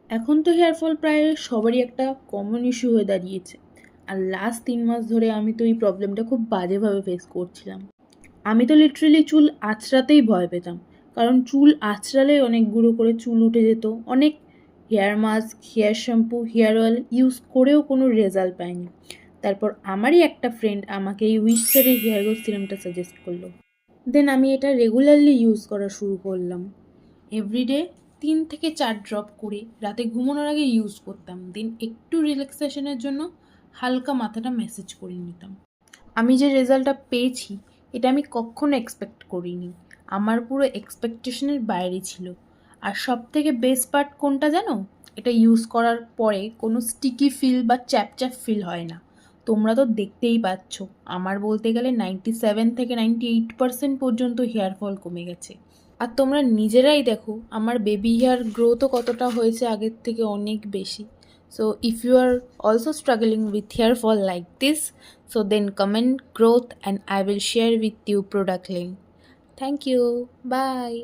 এখন তো hair fall প্রায় সবারই একটা কমন ইস্যু হয়ে দাঁড়িয়েছে। আর লাস্ট 3 মাস ধরে আমি তো এই প্রবলেমটা খুব বাজেভাবে ফেস করছিলাম। আমি তো লিটারেলি চুল আঁচড়াতেই ভয় পেতাম। কারণ চুল আঁচড়ালেই অনেক গুঁড়ো করে চুল উঠে যেত। অনেক hair mask, hair shampoo, hair oil use করেও কোনো রেজাল্ট পাইনি। তারপর আমারই একটা ফ্রেন্ড আমাকে এই উইস্টারের হেয়ার গ্রোথ সিরামটা সাজেস্ট করলো। দেন আমি এটা রেগুলারলি ইউজ করা শুরু করলাম। এভরিডে 3 থেকে 4 ড্রপ করে রাতে ঘুমানোর আগে ইউজ করতাম। দেন একটু রিল্যাক্সেশনের জন্য হালকা মাথাটা ম্যাসেজ করে নিতাম। আমি যে রেজাল্টটা পেয়েছি এটা আমি কখনো এক্সপেক্ট করিনি। আমার পুরো এক্সপেকটেশনের বাইরে ছিল। আর সবথেকে বেস্ট পার্ট কোনটা জানো? এটা ইউজ করার পরে কোনো স্টিকি ফিল বা চ্যাপ চ্যাপ ফিল হয় না। তোমরা তো দেখতেই পাচ্ছ, আমার বলতে গেলে 97 থেকে 98% পর্যন্ত হেয়ার ফল কমে গেছে। আর তোমরা নিজেরাই দেখো আমার বেবি হেয়ার গ্রোথও কতটা হয়েছে আগের থেকে অনেক বেশি। So if you are also struggling with hair fall like this, so then comment growth and I will share with you product link. Thank you. Bye.